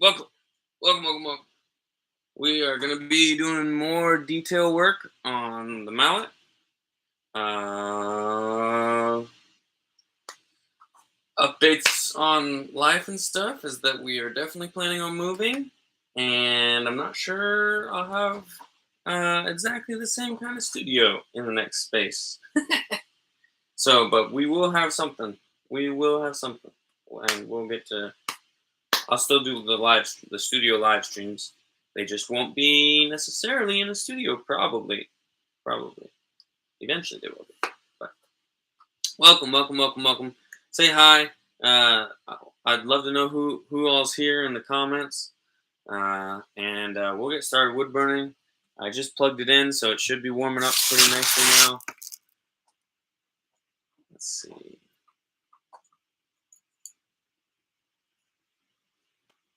Welcome, welcome. We are going to be doing more detail work on the mallet. Uh, Updates on life and stuff is that we are definitely planning on moving, and I'm not sure I'll have exactly the same kind of studio in the next space. So, but we will have something. We will have something, and we'll get to. I'll still do the studio live streams. They just won't be necessarily in a studio, probably. Eventually they will be. But welcome. Say hi. I'd love to know who all's here in the comments. And we'll get started wood burning. I just plugged it in, so it should be warming up pretty nicely now. Let's see.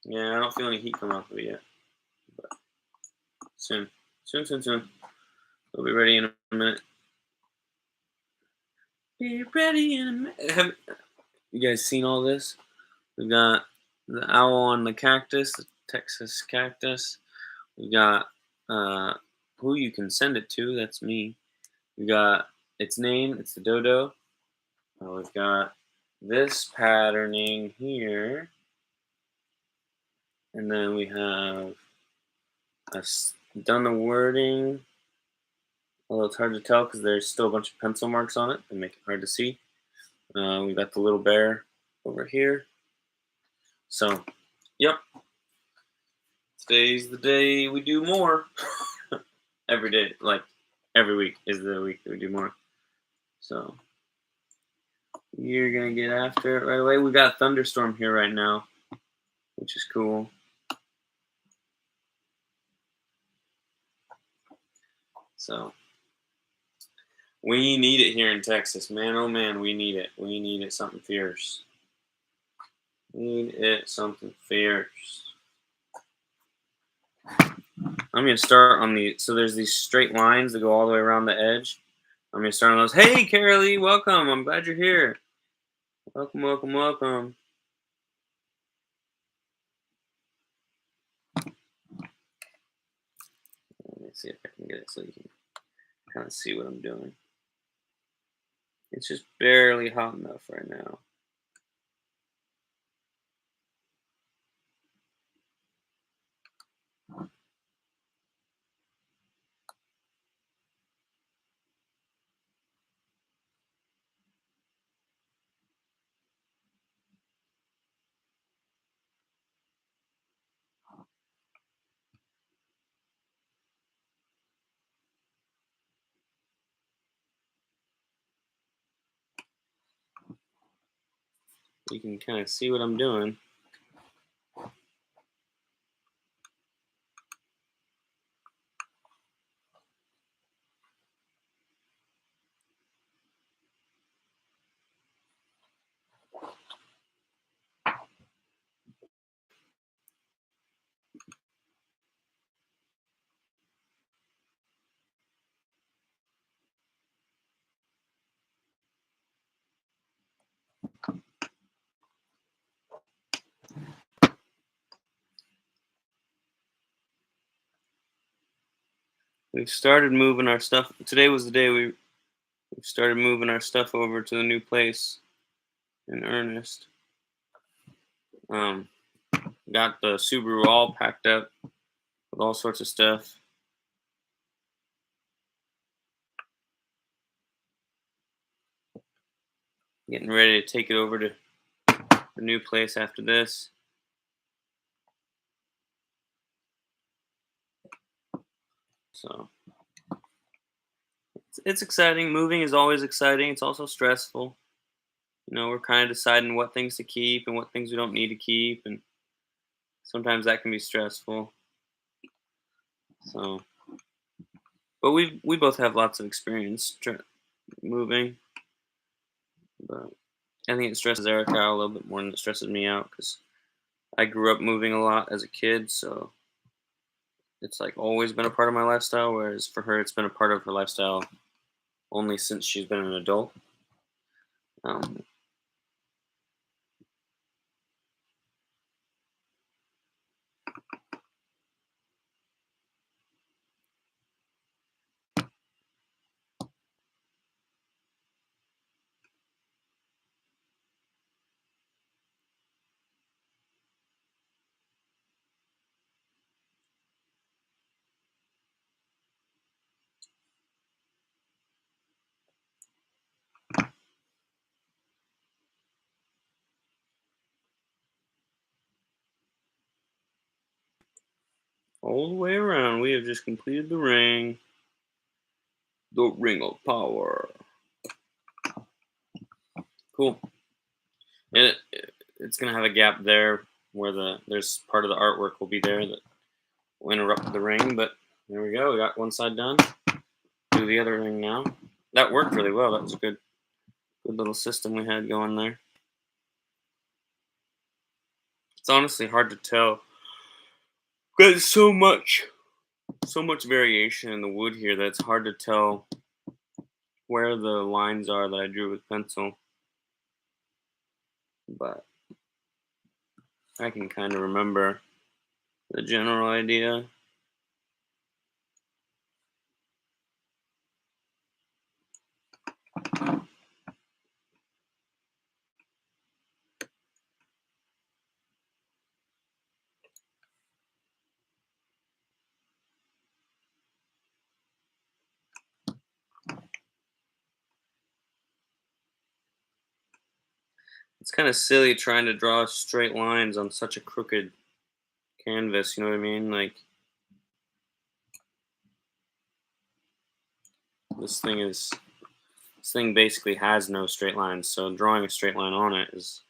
Yeah, I don't feel any heat coming off of it yet. But soon. We'll be ready in a minute. Be ready in a minute. Have you guys seen all this? We got the owl on the cactus, the Texas cactus. We got who you can send it to. That's me. We got its name. It's the Dodo. We've got this patterning here, and then we have done the wording. Although it's hard to tell because there's still a bunch of pencil marks on it that make it hard to see. We got the little bear over here. So, yep. Today's the day we do more. Every day, like every week is the week that we do more. So, you're going to get after it right away. We got a thunderstorm here right now, which is cool. So, we need it here in Texas. Man, oh man, we need it. We need it something fierce. Need it something fierce. I'm going to start on so there's these straight lines that go all the way around the edge. I'm going to start on those. Hey, Carolee, welcome. I'm glad you're here. Welcome. Let me see if I can get it so you can kind of see what I'm doing. It's just barely hot enough right now. You can kind of see what I'm doing. We've started moving our stuff. Today was the day we started moving our stuff over to the new place in earnest. Got the Subaru all packed up with all sorts of stuff. Getting ready to take it over to the new place after this. So it's exciting. Moving is always exciting. It's also stressful. You know, we're kind of deciding what things to keep and what things we don't need to keep, and sometimes that can be stressful. So, but we both have lots of experience moving. But I think it stresses Erica out a little bit more than it stresses me out because I grew up moving a lot as a kid, so it's like always been a part of my lifestyle. Whereas for her, it's been a part of her lifestyle only since she's been an adult. All the way around. We have just completed the ring. The ring of power. Cool. And it's gonna have a gap there where there's part of the artwork will be there that will interrupt the ring. But there we go. We got one side done. Do the other ring now. That worked really well. That was a good little system we had going there. It's honestly hard to tell. There's so much variation in the wood here that it's hard to tell where the lines are that I drew with pencil. But I can kind of remember the general idea. It's kind of silly trying to draw straight lines on such a crooked canvas, you know what I mean? Like, this thing basically has no straight lines, so drawing a straight line on it is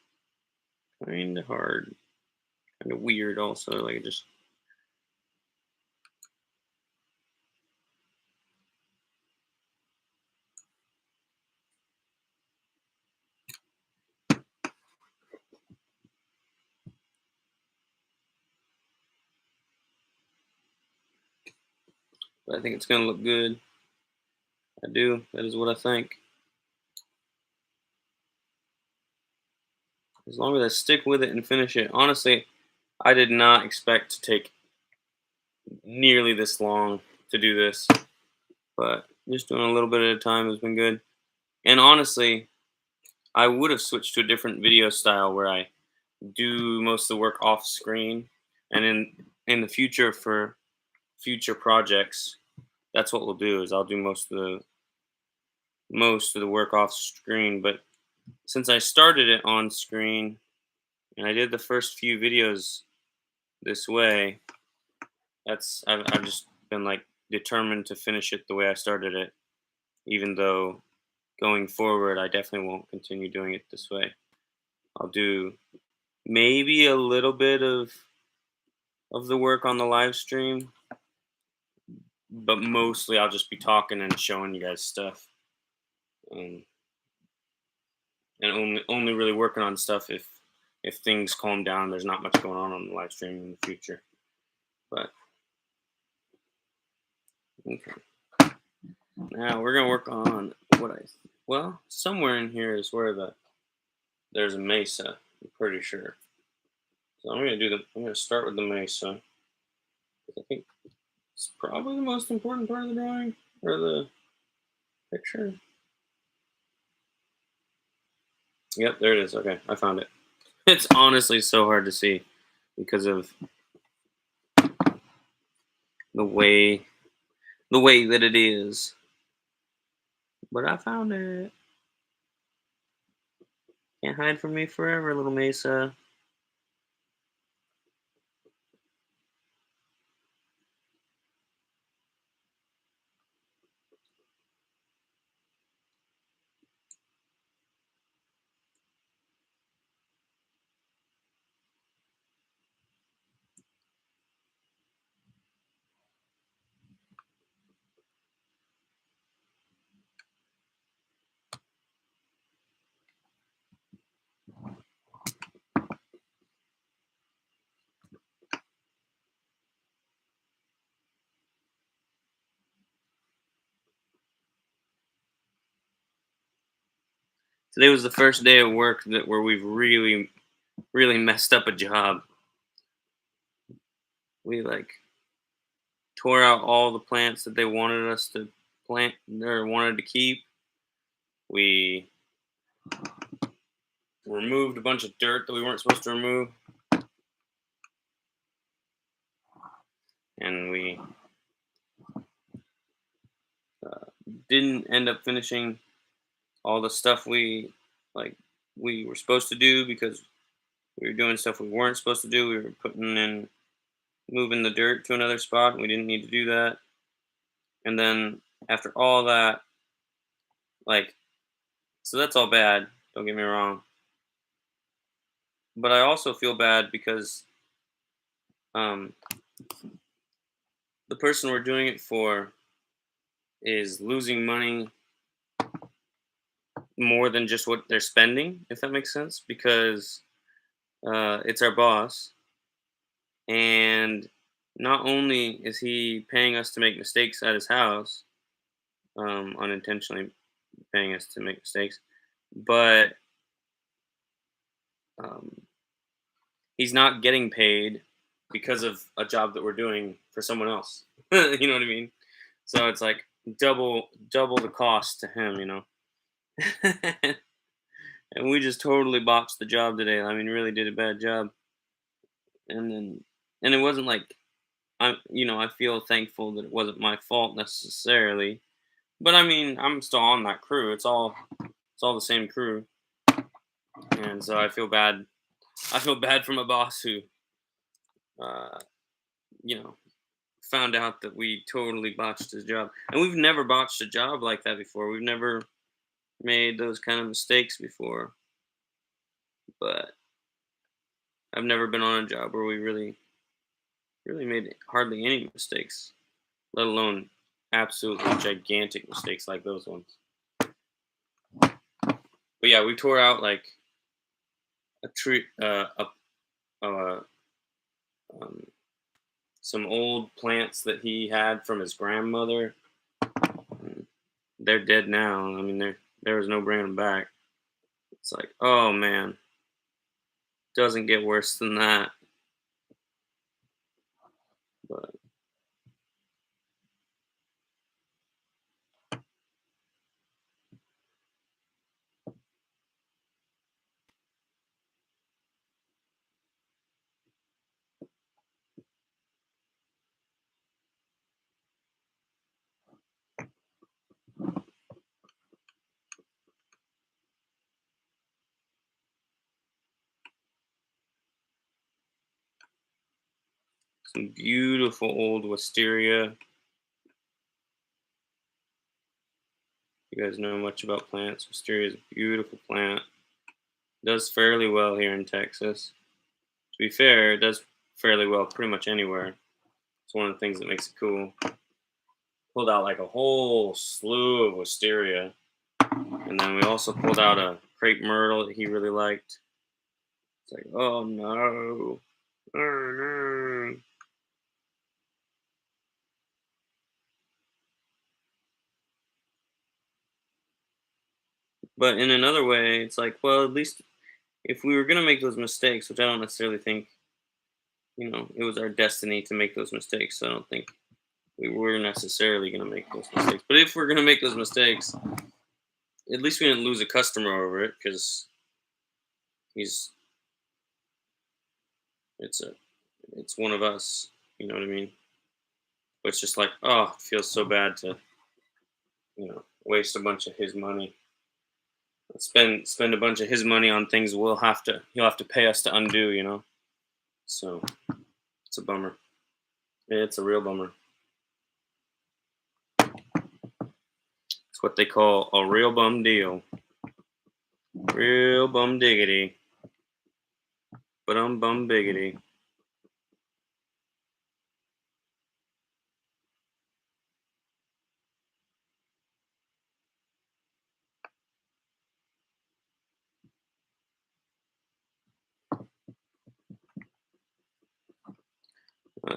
kind of hard, kind of weird also, like it just. But I think it's gonna look good. I do. That is what I think. As long as I stick with it and finish it. Honestly, I did not expect to take nearly this long to do this, but just doing a little bit at a time has been good. And honestly, I would have switched to a different video style where I do most of the work off screen, and in the future for future projects, that's what we'll do. Is I'll do most of the work off screen. But since I started it on screen and I did the first few videos this way, I've just been like determined to finish it the way I started it, even though going forward I definitely won't continue doing it this way. I'll do maybe a little bit of the work on the live stream, but mostly I'll just be talking and showing you guys stuff, and only really working on stuff if things calm down. There's not much going on the live stream in the future, but okay. Now we're gonna work on somewhere in here is where there's a mesa. I'm pretty sure. So I'm gonna start with the mesa. I think it's probably the most important part of the drawing or the picture. Yep, there it is. Okay, I found it. It's honestly so hard to see because of the way that it is. But I found it. Can't hide from me forever, little mesa. Today was the first day of work where we've really messed up a job. We tore out all the plants that they wanted us to plant or wanted to keep. We removed a bunch of dirt that we weren't supposed to remove. And we didn't end up finishing all the stuff we were supposed to do because we were doing stuff we weren't supposed to do. We were putting in moving the dirt to another spot. We didn't need to do that. And then after all that, like, so that's all bad. Don't get me wrong. But I also feel bad because um, the person we're doing it for is losing money more than just what they're spending, if that makes sense. Because it's our boss, and not only is he paying us to make mistakes at his house, unintentionally paying us to make mistakes, but um, he's not getting paid because of a job that we're doing for someone else. You know what I mean? So it's like double the cost to him, you know. And we just totally botched the job today. I mean, really did a bad job. And then and it wasn't like I feel thankful that it wasn't my fault necessarily. But I mean, I'm still on that crew. It's all the same crew. And so I feel bad. I feel bad for my boss who uh, you know, found out that we totally botched his job. And we've never botched a job like that before. We've never made those kind of mistakes before. But I've never been on a job where we really made hardly any mistakes, let alone absolutely gigantic mistakes like those ones. But yeah, we tore out like a tree, uh, um, some old plants that he had from his grandmother. Mm, They're dead now. I mean, there was no bringing them back. It's like, oh man, doesn't get worse than that. But some beautiful old wisteria. You guys know much about plants? Wisteria is a beautiful plant. Does fairly well here in Texas. To be fair, it does fairly well pretty much anywhere. It's one of the things that makes it cool. Pulled out like a whole slew of wisteria, and then we also pulled out a crepe myrtle that he really liked. It's like, oh no, oh no. But in another way, it's like, well, at least if we were gonna make those mistakes, which I don't necessarily think, it was our destiny to make those mistakes. So I don't think we were necessarily gonna make those mistakes. But if we're gonna make those mistakes, at least we didn't lose a customer over it because he's it's a it's one of us. You know what I mean? But it's just like, oh, it feels so bad to waste a bunch of his money, spend a bunch of his money on things he'll have to pay us to undo. So it's a bummer. It's a real bummer. It's what they call a real bum deal. Real bum diggity. But I'm bum biggity.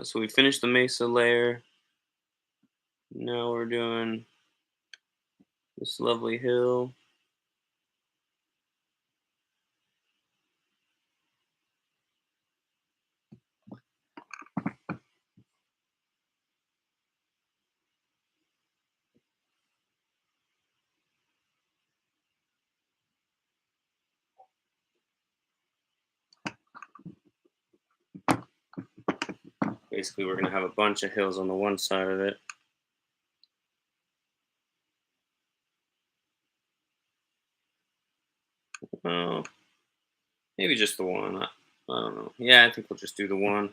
So we finished the mesa layer. Now we're doing this lovely hill. Basically, we're going to have a bunch of hills on the one side of it. Oh, maybe just the one. I don't know. Yeah, I think we'll just do the one.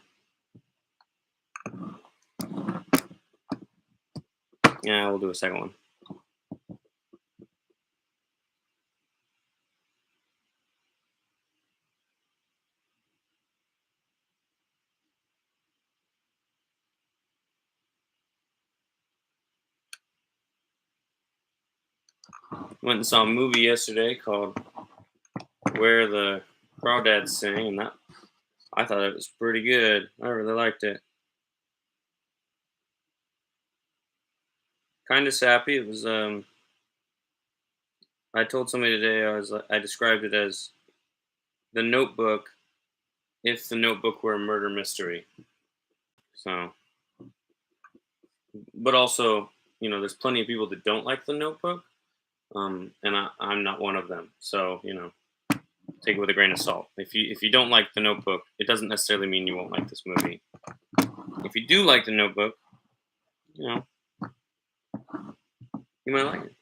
Yeah, we'll do a second one. Went and saw a movie yesterday called Where the Crawdads Sing, and that I thought it was pretty good. I really liked it. Kind of sappy. It was. I told somebody today I described it as the Notebook if the Notebook were a murder mystery. So, but also, there's plenty of people that don't like the Notebook, and I'm not one of them. So, take it with a grain of salt. If you don't like the Notebook, it doesn't necessarily mean you won't like this movie. If you do like the Notebook, you know, you might like it.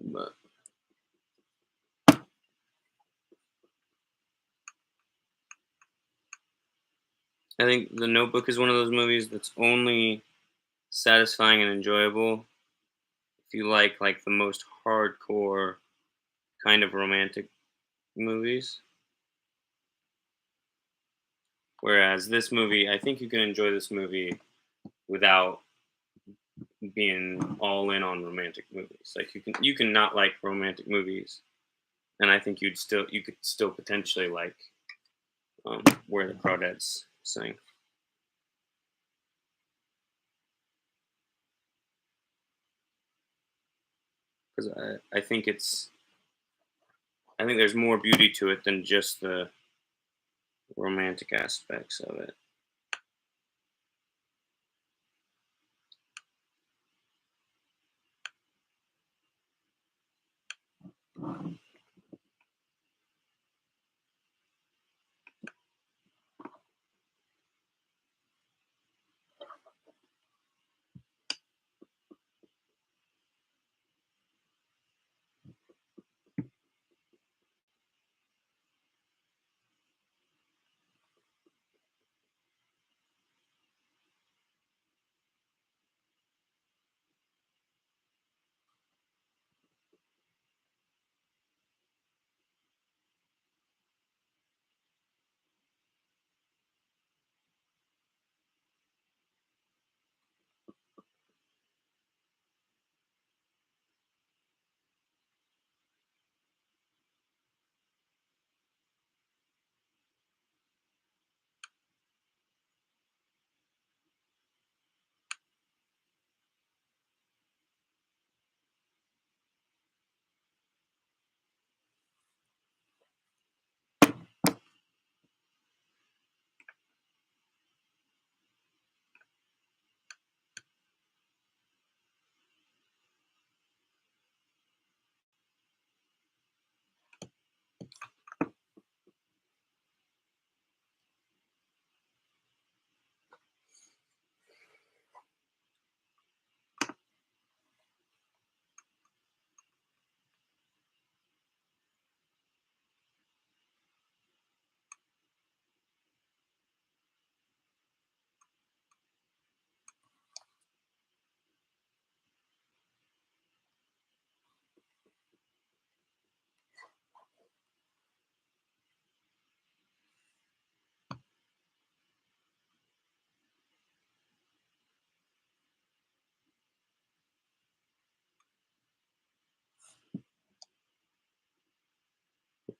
But I think the Notebook is one of those movies that's only satisfying and enjoyable if you like the most hardcore kind of romantic movies. Whereas this movie, I think you can enjoy this movie without being all in on romantic movies. Like you can not like romantic movies, and I think you could still potentially like Where the Crawdads Sing. Because I think there's more beauty to it than just the romantic aspects of it.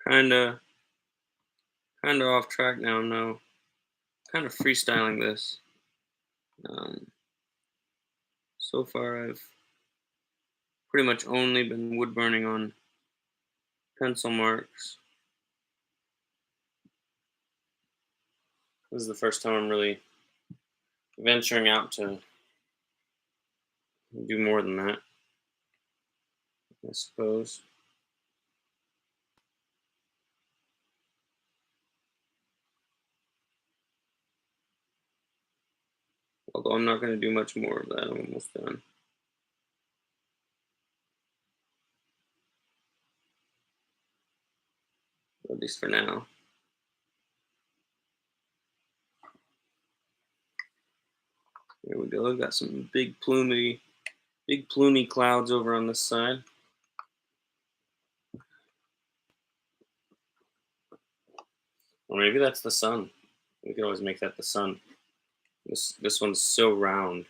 Kind of, kind of off track now. No, kind of freestyling this. Um, so far, I've pretty much only been wood burning on pencil marks. This is the first time I'm really venturing out to do more than that, I suppose. Although I'm not going to do much more of that. I'm almost done. at least for now. There we go. I've got some big plumy clouds over on this side. Or maybe that's the sun. We could always make that the sun. This one's so round.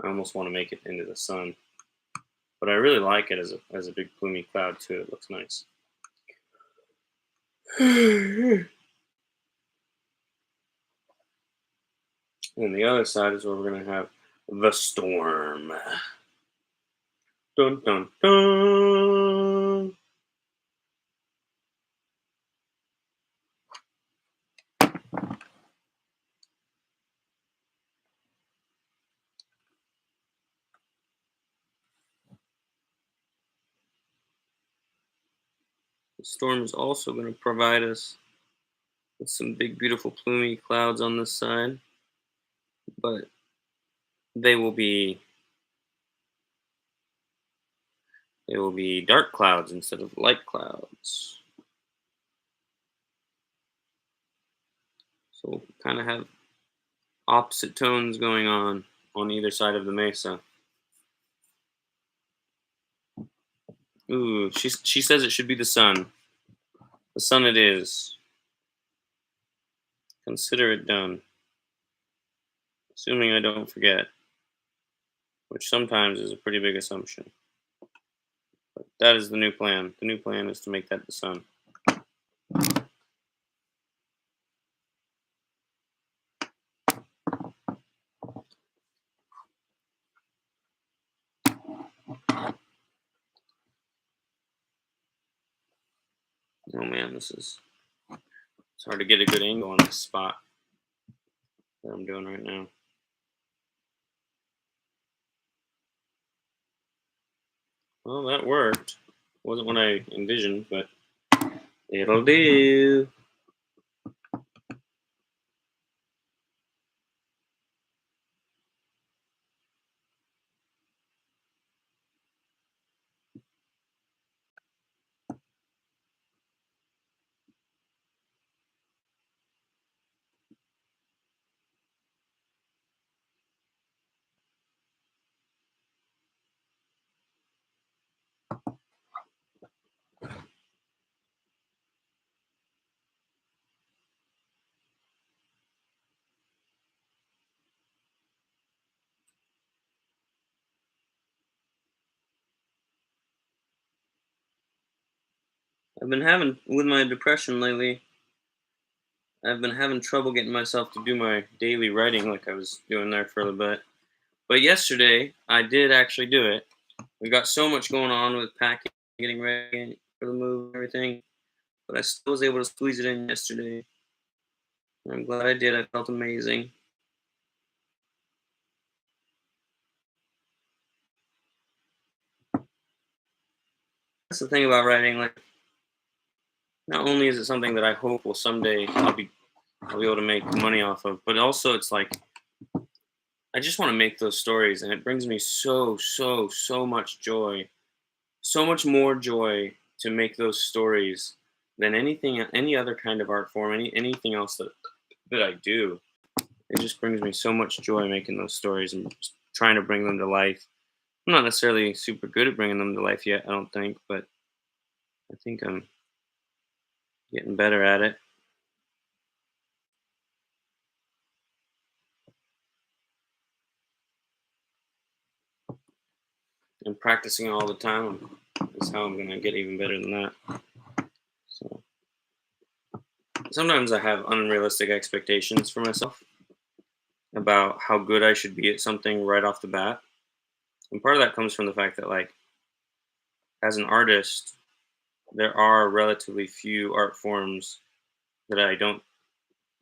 I almost want to make it into the sun. But I really like it as a big plumy cloud too. It looks nice. And the other side is where we're gonna have the storm. Dun dun dun. The storm is also going to provide us with some big, beautiful, plumy clouds on this side, but they will be dark clouds instead of light clouds. So we'll kind of have opposite tones going on either side of the mesa. Ooh, she says it should be the sun. The sun it is. Consider it done. Assuming I don't forget, which sometimes is a pretty big assumption. But that is the new plan. The new plan is to make that the sun. Oh man, it's hard to get a good angle on this spot that I'm doing right now. Well, that worked. Wasn't what I envisioned, but it'll do. I've been having, with my depression lately, I've been having trouble getting myself to do my daily writing like I was doing there for a little bit. But yesterday, I did actually do it. We got so much going on with packing, getting ready for the move, and everything. But I still was able to squeeze it in yesterday. And I'm glad I did. I felt amazing. That's the thing about writing. Like, not only is it something that I hope will someday I'll be able to make money off of, but also it's like I just want to make those stories, and it brings me so much joy, so much more joy to make those stories than any other kind of art form, anything else that I do. It just brings me so much joy making those stories and just trying to bring them to life. I'm not necessarily super good at bringing them to life yet, I don't think, but I think I'm getting better at it and practicing all the time is how I'm going to get even better than that. So sometimes I have unrealistic expectations for myself about how good I should be at something right off the bat. And part of that comes from the fact that, like, as an artist, there are relatively few art forms that I don't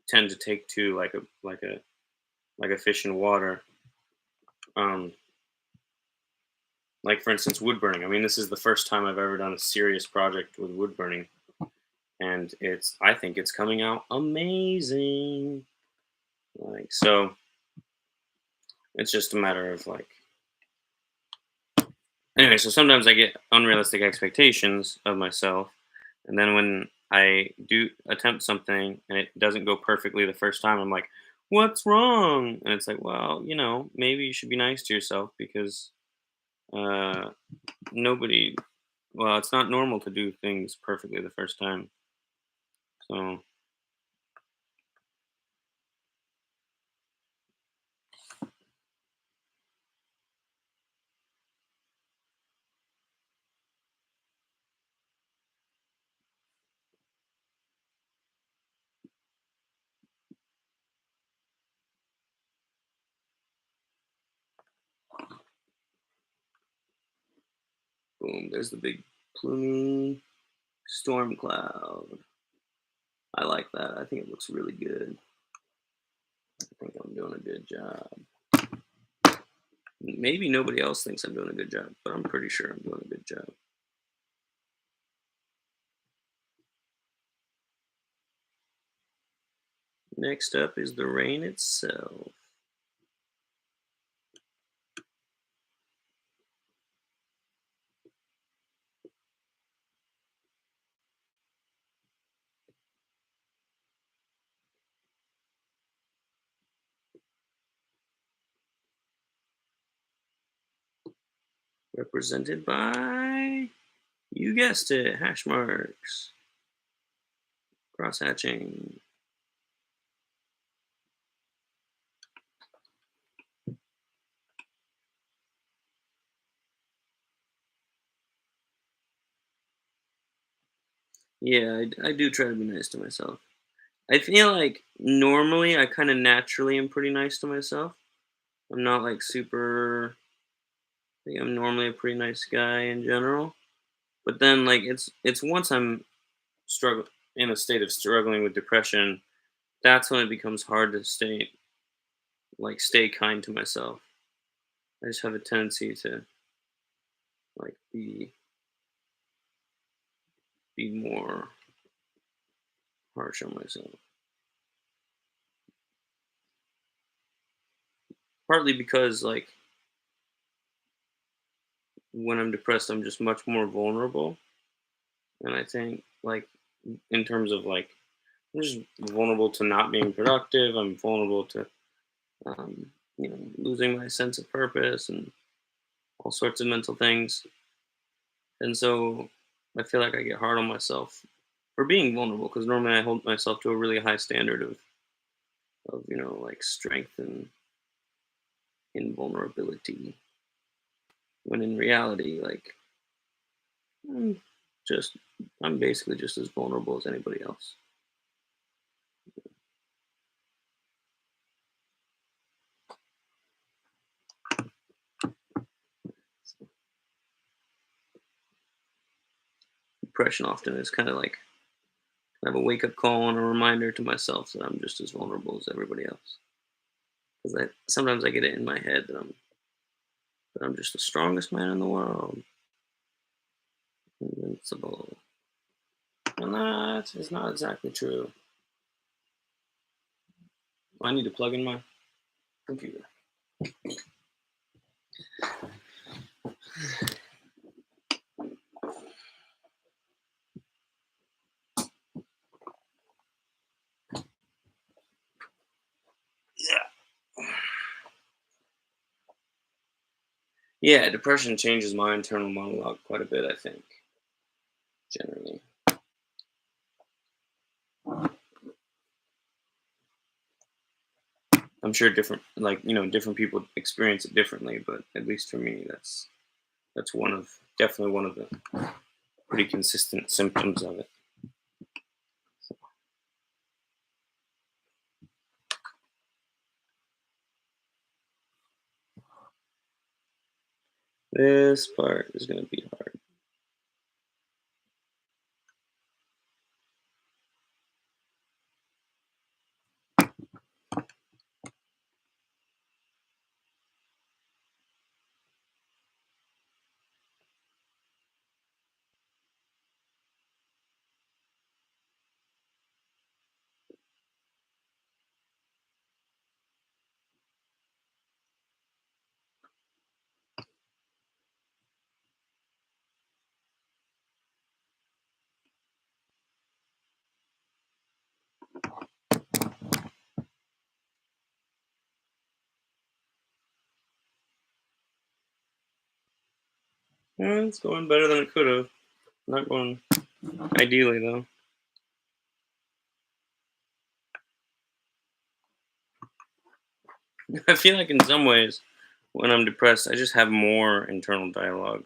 tend to take to like a fish in water. Um, like for instance, wood burning. I mean, this is the first time I've ever done a serious project with wood burning, and I think it's coming out amazing. Like, so it's just a matter of like, anyway. So sometimes I get unrealistic expectations of myself, and then when I do attempt something and it doesn't go perfectly the first time, I'm like, "What's wrong?" And it's like, "Well, maybe you should be nice to yourself because uh, nobody. Well, it's not normal to do things perfectly the first time." So, boom, there's the big plumy storm cloud. I like that. I think it looks really good. I think I'm doing a good job. Maybe nobody else thinks I'm doing a good job, but I'm pretty sure I'm doing a good job. Next up is the rain itself. Represented by, you guessed it, hash marks, cross hatching. Yeah, I do try to be nice to myself. I feel like normally I kind of naturally am pretty nice to myself. I'm not like super. I think I'm normally a pretty nice guy in general. But then like it's once I'm struggle in a state of struggling with depression, that's when it becomes hard to stay kind to myself. I just have a tendency to like be more harsh on myself. Partly because like when I'm depressed, I'm just much more vulnerable, and I think like in terms of like I'm just vulnerable to not being productive. I'm vulnerable to losing my sense of purpose and all sorts of mental things. And so I feel like I get hard on myself for being vulnerable because normally I hold myself to a really high standard of like strength and invulnerability. When in reality, like I'm just I'm basically just as vulnerable as anybody else. Depression often is kind of like kind of a wake up call and a reminder to myself that I'm just as vulnerable as everybody else. Because I sometimes I get it in my head that I'm just the strongest man in the world, invincible, and that is not exactly true. I need to plug in my computer. Yeah. Yeah, depression changes my internal monologue quite a bit, I think, generally. I'm sure different people experience it differently, but at least for me, that's definitely one of the pretty consistent symptoms of it. This part is going to be hard. It's going better than it could have. Not going ideally though. I feel like in some ways, when I'm depressed, I just have more internal dialogue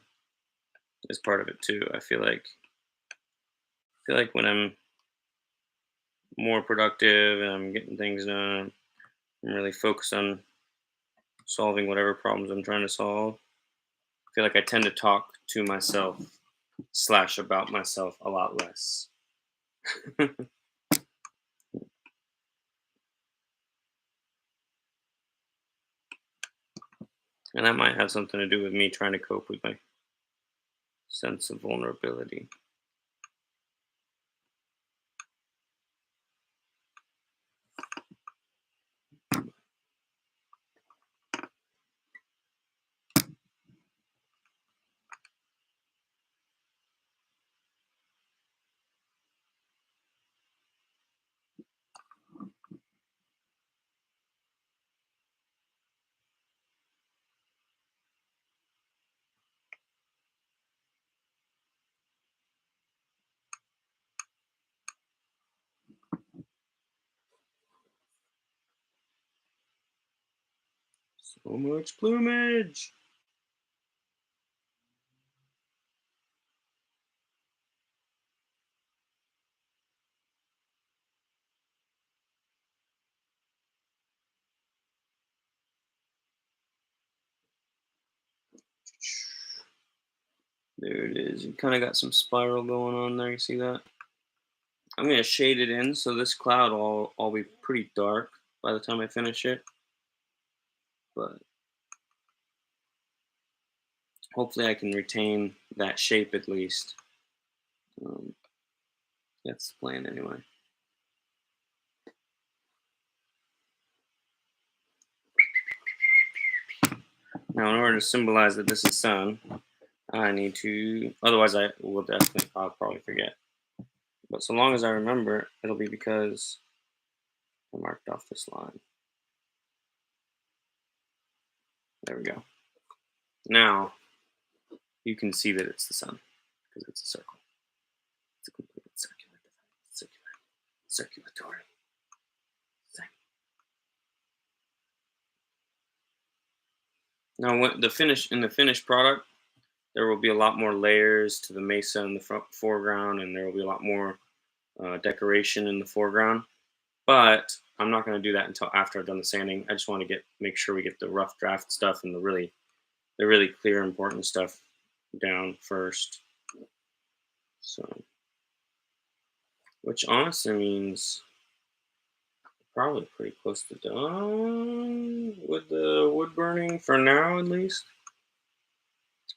as part of it too. I feel like when I'm more productive and I'm getting things done, I'm really focused on solving whatever problems I'm trying to solve. I feel like I tend to talk to myself slash about myself a lot less. And that might have something to do with me trying to cope with my sense of vulnerability. So much plumage. There it is. You kind of got some spiral going on there. You see that? I'm gonna shade it in so this cloud will all be pretty dark by the time I finish it. But hopefully I can retain that shape at least. Um, that's the plan anyway. Now, in order to symbolize that this is sun, I need to. Otherwise, I'll probably forget. But so long as I remember, it'll be because I marked off this line. There we go. Now you can see that it's the sun because it's a circle. It's a complete circulatory thing. Now, when the finished product, there will be a lot more layers to the mesa in the foreground, and there will be a lot more decoration in the foreground. But I'm not going to do that until after I've done the sanding. I just want to make sure we get the rough draft stuff and the really clear important stuff down first. So, which honestly means probably pretty close to done with the wood burning for now, at least.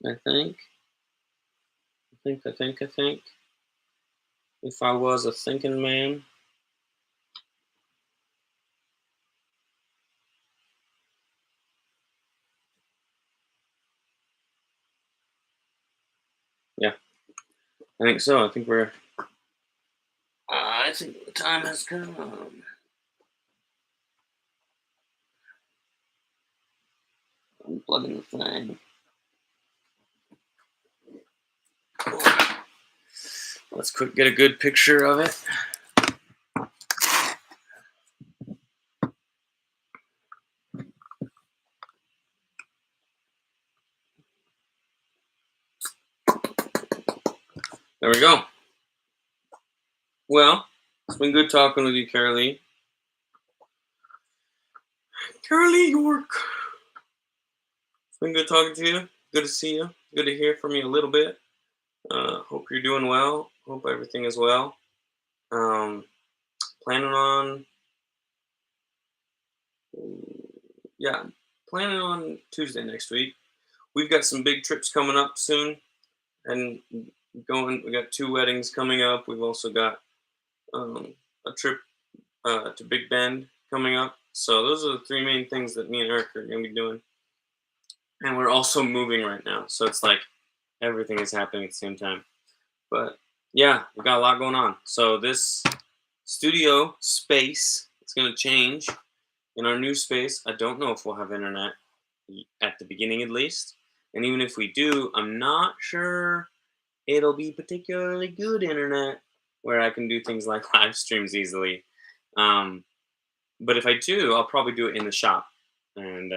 I think. I think. If I was a thinking man. Yeah, I think so. I think the time has come. Unplugging the thing. Let's get a good picture of it. There we go. Well, it's been good talking with you, Carolee. Carolee York. It's been good talking to you. Good to see you. Good to hear from you a little bit. Hope you're doing well. Hope everything is well. Um, planning on, yeah, planning on Tuesday next week. We've got some big trips coming up soon, and we got 2 weddings coming up. We've also got a trip to Big Bend coming up. So those are the 3 main things that me and Eric are going to be doing. And we're also moving right now, so it's like everything is happening at the same time. But yeah, we got a lot going on. So this studio space is going to change. In our new space, I don't know if we'll have internet at the beginning, at least. And even if we do, I'm not sure it'll be particularly good internet where I can do things like live streams easily. Um, but if I do, I'll probably do it in the shop. And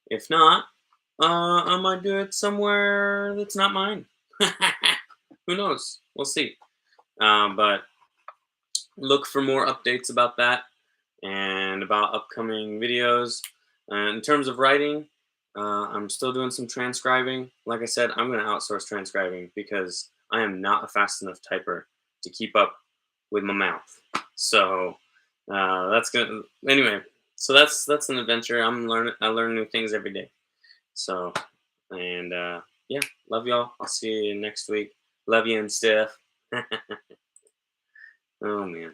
if not, I might do it somewhere that's not mine. Who knows? We'll see. But look for more updates about that and about upcoming videos. In terms of writing, I'm still doing some transcribing. Like I said, I'm going to outsource transcribing because I am not a fast enough typer to keep up with my mouth. So that's gonna anyway. So that's an adventure. I learn new things every day. So and yeah, love y'all. I'll see you next week. Love you and Steph. Oh man.